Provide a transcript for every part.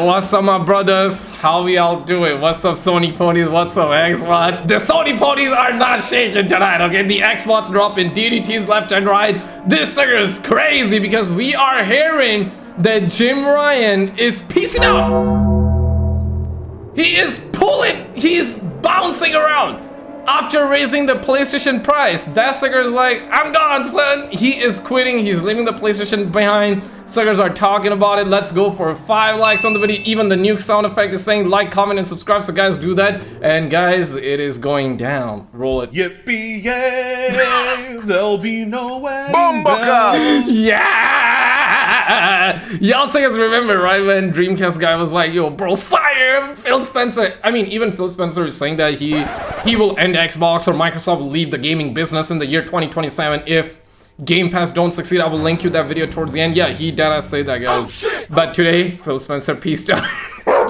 what's up, my brothers? How we all doing? What's up, Sony ponies? What's up, Xbox? The Sony ponies are not shaking tonight, okay? The Xbox dropping DDTs left and right. This thing is crazy because we are hearing that Jim Ryan is piecing out. He is pulling, he's bouncing around. After raising the PlayStation price, that sucker's like, I'm gone, son. He is quitting. He's leaving the PlayStation behind. Suckers are talking about it. Let's go for 5 likes on the video. Even the nuke sound effect is saying like, comment, and subscribe. So guys, do that. And guys, it is going down. Roll it. Yippee-yay, there'll be no way. Yeah! Y'all guys remember, right, when Dreamcast guy was like, yo, bro, fire Phil Spencer. I mean, even Phil Spencer is saying that he will end Xbox, or Microsoft will leave the gaming business in the year 2027 if Game Pass don't succeed. I will link you that video towards the end. Yeah, he did say that, guys. But today, Phil Spencer pieced out.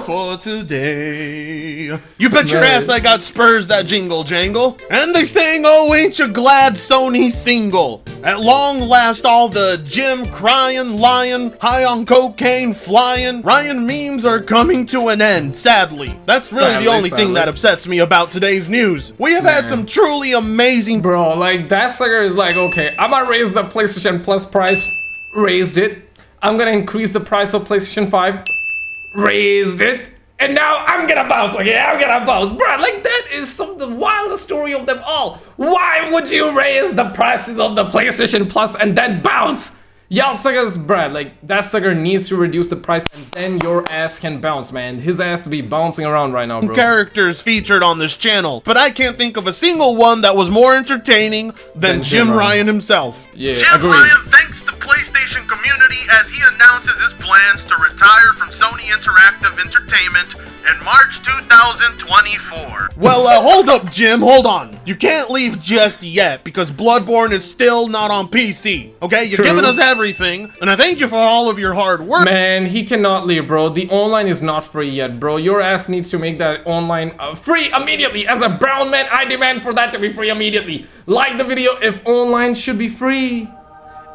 For today. You bet your ass I got Spurs that jingle jangle. And they sang, oh, ain't you glad Sony single. At long last, all the Jim crying, lying, high on cocaine flying, Ryan memes are coming to an end, sadly. That's really the only thing that upsets me about today's news. We have had some truly amazing— Bro, like, that sucker is like, okay, I'm gonna raise the PlayStation Plus price. Raised it. I'm gonna increase the price of PlayStation 5. Raised it, and now I'm gonna bounce. Okay, I'm gonna bounce, bro. Like, that is the wildest story of them all. Why would you raise the prices of the PlayStation Plus and then bounce? Y'all suckers, bruh, like, that sucker needs to reduce the price and then your ass can bounce, man. His ass be bouncing around right now, bro. Characters featured on this channel, but I can't think of a single one that was more entertaining than Jim Ryan himself. Yeah, Jim Ryan thanks the PlayStation community as he announces his plans to retire from Sony Interactive Entertainment in March 2024. Well, hold up, Jim, hold on. You can't leave just yet because Bloodborne is still not on PC, okay? You're giving us everything, and I thank you for all of your hard work. Man, he cannot leave, bro. The online is not free yet, bro. Your ass needs to make that online free immediately. As a brown man, I demand for that to be free immediately. Like the video if online should be free.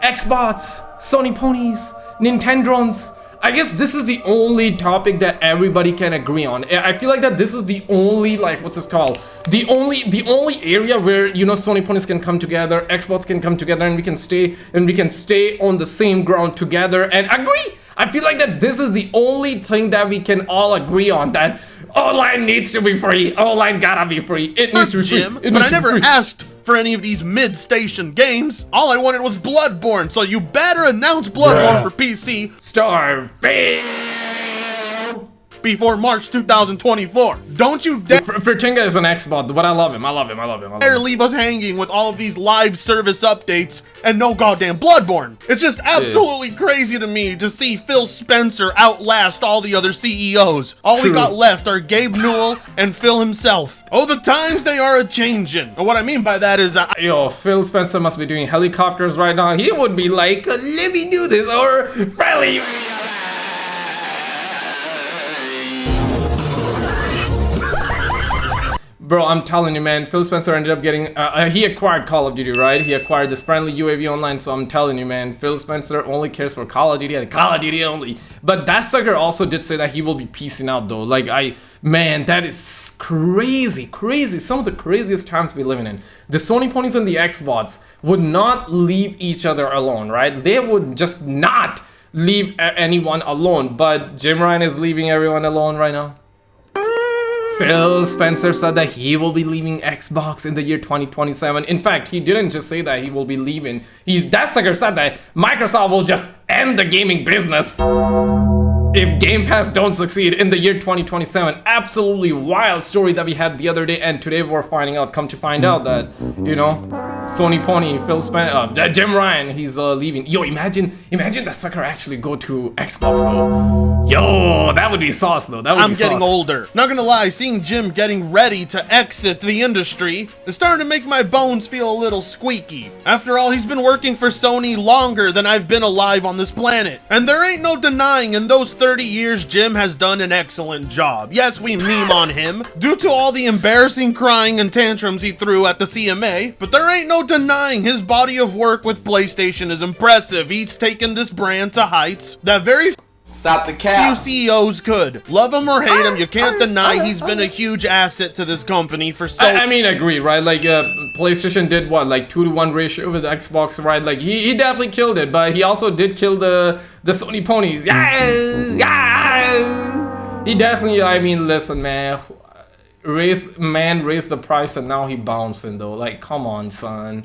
Xbox, Sony ponies, Nintendrons. I guess this is the only topic that everybody can agree on. I feel like that this is the only, like, what's this called? The only area where, you know, Sony ponies can come together, Xbox can come together, and we can stay on the same ground together and agree. I feel like that this is the only thing that we can all agree on, that online needs to be free. Online gotta be free. It needs to be free. But I never asked for any of these mid-station games. All I wanted was Bloodborne, so you better announce Bloodborne for PC. Starving. Before March 2024. Don't you dare— Fertinga is an Xbox, but I love him. Dare leave us hanging with all of these live service updates and no goddamn Bloodborne. It's just absolutely crazy to me to see Phil Spencer outlast all the other CEOs. All we got left are Gabe Newell and Phil himself. Oh, the times they are a-changin'. And what I mean by that is— yo, Phil Spencer must be doing helicopters right now. He would be like, let me do this, or friendly. Bro, I'm telling you, man, Phil Spencer ended up getting, he acquired Call of Duty, right? He acquired this friendly UAV online, so I'm telling you, man, Phil Spencer only cares for Call of Duty and Call of Duty only. But that sucker also did say that he will be piecing out, though. Like, man, that is crazy, crazy. Some of the craziest times we're living in. The Sony ponies and the Xbox would not leave each other alone, right? They would just not leave anyone alone. But Jim Ryan is leaving everyone alone right now. Phil Spencer said that he will be leaving Xbox in the year 2027. In fact, he didn't just say that he will be leaving. That sucker said that Microsoft will just end the gaming business if Game Pass don't succeed in the year 2027. Absolutely wild story that we had the other day, and today we're come to find out that, you know, Sony pony Phil Spencer, Jim Ryan, he's leaving. Yo, imagine that sucker actually go to Xbox though. Yo, that would be sauce though. I'm getting older. Not gonna lie, seeing Jim getting ready to exit the industry is starting to make my bones feel a little squeaky. After all, he's been working for Sony longer than I've been alive on this planet. And there ain't no denying in those 30 years, Jim has done an excellent job. Yes, we meme on him due to all the embarrassing crying and tantrums he threw at the CMA, but there ain't no denying his body of work with PlayStation is impressive. He's taken this brand to heights that very Stop the Few cap. CEOs could. Love him or hate him, you can't deny he's been a huge asset to this company for so... I mean, agree, right? Like, PlayStation did what, like 2-to-1 ratio with Xbox, right? Like, he definitely killed it, but he also did kill the Sony ponies. Yeah! He definitely, I mean, listen, man. Raised the price and now he bouncing, though. Like, come on, son.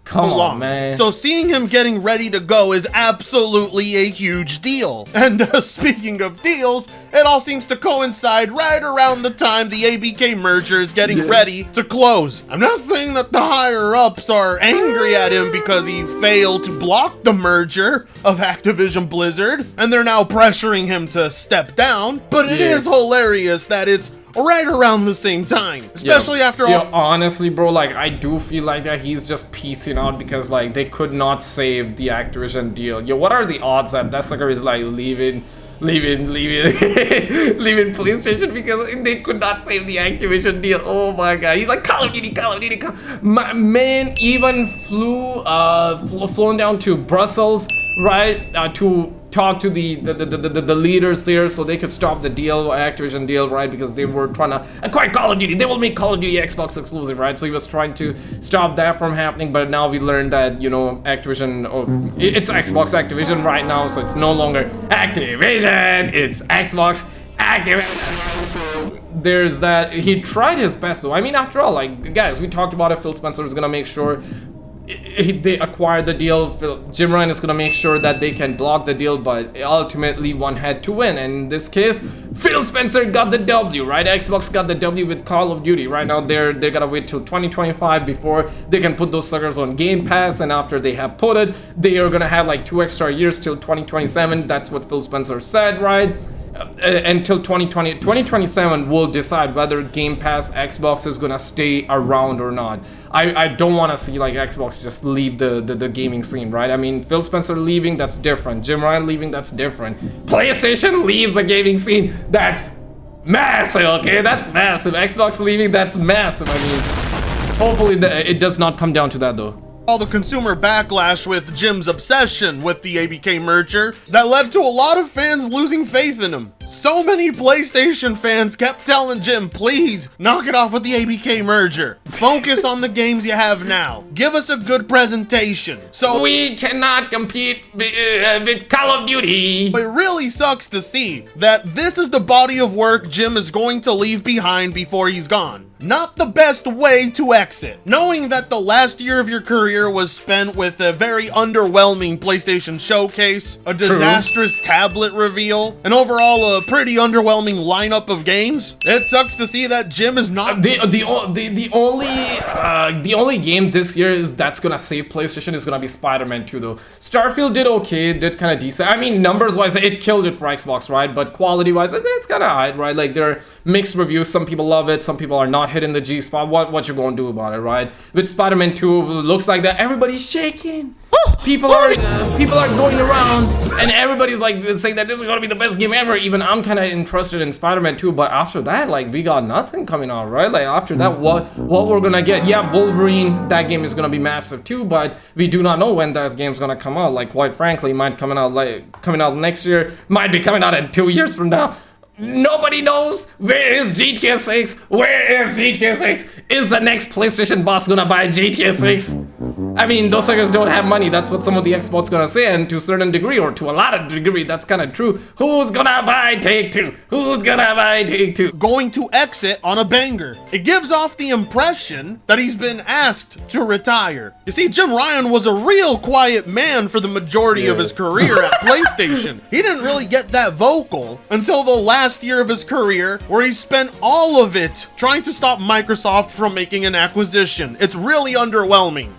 Come on, man. So seeing him getting ready to go is absolutely a huge deal. And speaking of deals, it all seems to coincide right around the time the ABK merger is getting ready to close. I'm not saying that the higher-ups are angry at him because he failed to block the merger of Activision Blizzard, and they're now pressuring him to step down, but it is hilarious that it's right around the same time, especially after all. Honestly, bro, like, I do feel like that he's just piecing out because, like, they could not save the Activision deal. Yo, what are the odds that that sucker is, like, leaving PlayStation because they could not save the Activision deal? Oh my god, he's like, Call of Duty. My man even flown down to Brussels, right, to talk to the leaders there so they could stop the deal, Activision deal, right, because they were trying to acquire Call of Duty. They will make Call of Duty Xbox exclusive, right? So he was trying to stop that from happening, but now we learned that, you know, Activision, it's Xbox Activision right now, so it's no longer Activision, it's Xbox Activision. There's that. He tried his best, though. I mean, after all, like, guys, we talked about it. Phil Spencer is gonna make sure they acquired the deal. Jim Ryan is gonna make sure that they can block the deal, but ultimately one had to win, and in this case Phil Spencer got the W, right? Xbox got the W with Call of Duty. Right now they're gotta wait till 2025 before they can put those suckers on Game Pass, and after they have put it, they are gonna have like 2 extra years till 2027. That's what Phil Spencer said, right? Until 2027 will decide whether Game Pass Xbox is gonna stay around or not. I don't want to see like Xbox just leave the gaming scene, right? I mean, Phil Spencer leaving, that's different. Jim Ryan leaving, that's different. PlayStation leaves the gaming scene, that's massive, okay? That's massive. Xbox leaving, that's massive. I mean, hopefully it does not come down to that, though. All the consumer backlash with Jim's obsession with the ABK merger that led to a lot of fans losing faith in him. So many PlayStation fans kept telling Jim, please, knock it off with the ABK merger. Focus on the games you have now. Give us a good presentation. So we cannot compete with Call of Duty. It really sucks to see that this is the body of work Jim is going to leave behind before he's gone. Not the best way to exit. Knowing that the last year of your career was spent with a very underwhelming PlayStation showcase, a disastrous tablet reveal, and overall a pretty underwhelming lineup of games, it sucks to see that Jim is not the only game this year that's gonna save PlayStation is gonna be Spiderman 2, though. Starfield did okay, did kind of decent. I mean, numbers wise, it killed it for Xbox, right? But quality wise, it's kind of alright, right? Like, there are mixed reviews. Some people love it, some people are not hitting the G spot. What you gonna do about it, right? With Spider-Man 2, looks like that everybody's shaking. People are going around and everybody's like saying that this is gonna be the best game ever. Even I'm kind of interested in Spider-Man 2, but after that, like, we got nothing coming out, right? Like, after that, what we're gonna get? Yeah, Wolverine, that game is gonna be massive too, but we do not know when that game's gonna come out. Like, quite frankly, might coming out next year, might be coming out in 2 years from now. Nobody knows. Where is GTA 6? Where is GTA 6? Is the next PlayStation boss gonna buy GTA 6? I mean, those suckers don't have money. That's what some of the experts gonna say, and to a certain degree, or to a lot of degree, that's kind of true. Who's gonna buy Take-Two? Who's gonna buy Take-Two? Going to exit on a banger. It gives off the impression that he's been asked to retire. You see, Jim Ryan was a real quiet man for the majority of his career at PlayStation. He didn't really get that vocal until the last year of his career, where he spent all of it trying to stop Microsoft from making an acquisition. It's really underwhelming.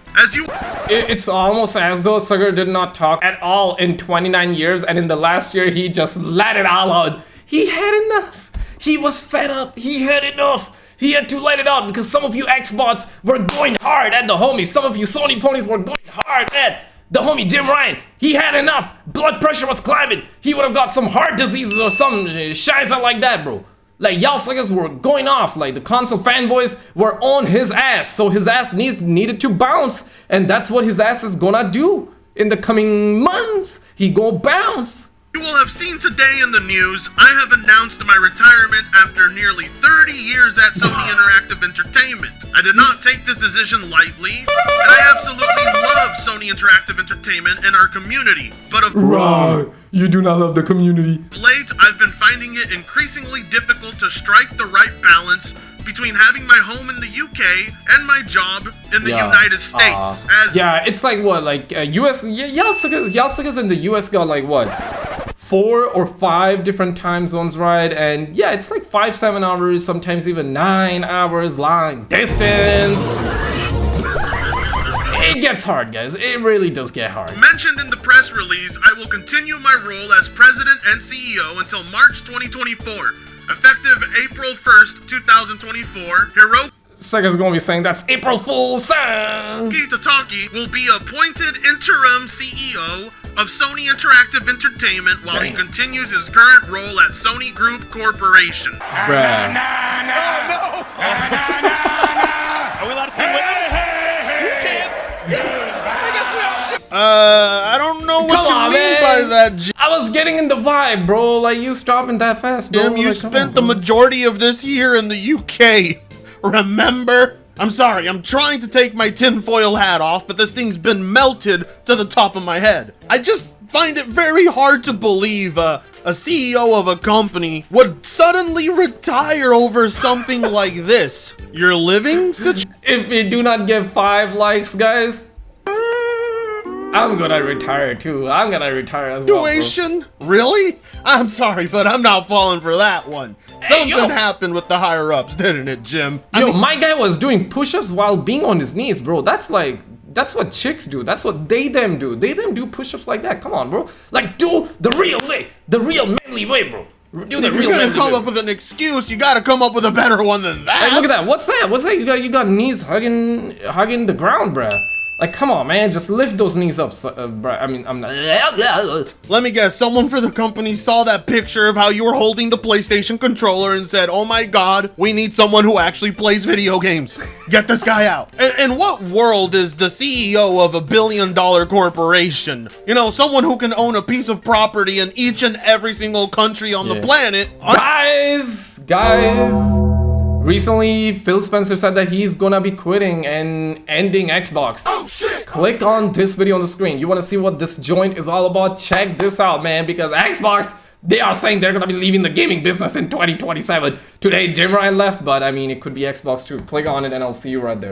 It's almost as though Sugar did not talk at all in 29 years, and in the last year he just let it all out. He had enough. He was fed up. He had enough. He had to let it out because some of you Xbots were going hard at the homie. Some of you Sony ponies were going hard at the homie Jim Ryan. He had enough. Blood pressure was climbing. He would have got some heart diseases or some shiza like that, bro. Like, y'all suckers were going off. Like, the console fanboys were on his ass. So his ass needed to bounce. And that's what his ass is gonna do in the coming months. He gonna bounce. You will have seen today in the news, I have announced my retirement after nearly 30 years at Sony Interactive Entertainment. I did not take this decision lightly, and I absolutely love Sony Interactive Entertainment and our community, but of Right, you do not love the community. late, I've been finding it increasingly difficult to strike the right balance between having my home in the UK and my job in the United States. Yeah, it's like what, like US, Yasuka's in the US got like what? 4 or 5 different time zones, right? And yeah, it's like 5-7 hours, sometimes even 9 hours long distance. It gets hard, guys. It really does get hard. Mentioned in the press release, I will continue my role as president and CEO until March 2024. Effective April 1st, 2024, Sega's gonna be saying that's April Fool's song. Hiroki Tataki will be appointed interim CEO of Sony Interactive Entertainment while he continues his current role at Sony Group Corporation. Bruh. Are we allowed to sing with it? You can't. I guess we all should. I don't know what Come on, you mean man. by that, Jim. I was getting in the vibe, bro. Like, you stopping that fast, bro. You Like, come spent on, the bro. majority of this year in the UK. Remember? I'm sorry, I'm trying to take my tinfoil hat off, but this thing's been melted to the top of my head. I just find it very hard to believe a CEO of a company would suddenly retire over something like this. Your living situation? If we do not get 5 likes, guys, I'm gonna retire too. I'm gonna retire as well, bro. Really? I'm sorry, but I'm not falling for that one. Something yo. happened with the higher ups, didn't it, Jim? Yo, my guy was doing push-ups while being on his knees, bro. That's what chicks do. That's what them do. They do push-ups like that. Come on, bro. Like, do the real way. The real manly way, bro. Do the If real you're gonna manly come way. up with an excuse, you gotta come up with a better one than that. Hey, look at that. What's that? What's that? You got knees hugging the ground, bruh. Like, come on, man. Just lift those knees up, bruh. I mean, I'm not. Let me guess, someone for the company saw that picture of how you were holding the PlayStation controller and said, oh my god, we need someone who actually plays video games. Get this guy out. In what world is the CEO of $1 billion corporation? You know, someone who can own a piece of property in each and every single country on the planet. Guys. Recently, Phil Spencer said that he's gonna be quitting and ending Xbox. Oh shit! Click on this video on the screen. You wanna see what this joint is all about? Check this out, man, because Xbox, they are saying they're gonna be leaving the gaming business in 2027. Today, Jim Ryan left, but I mean, it could be Xbox too. Click on it and I'll see you right there.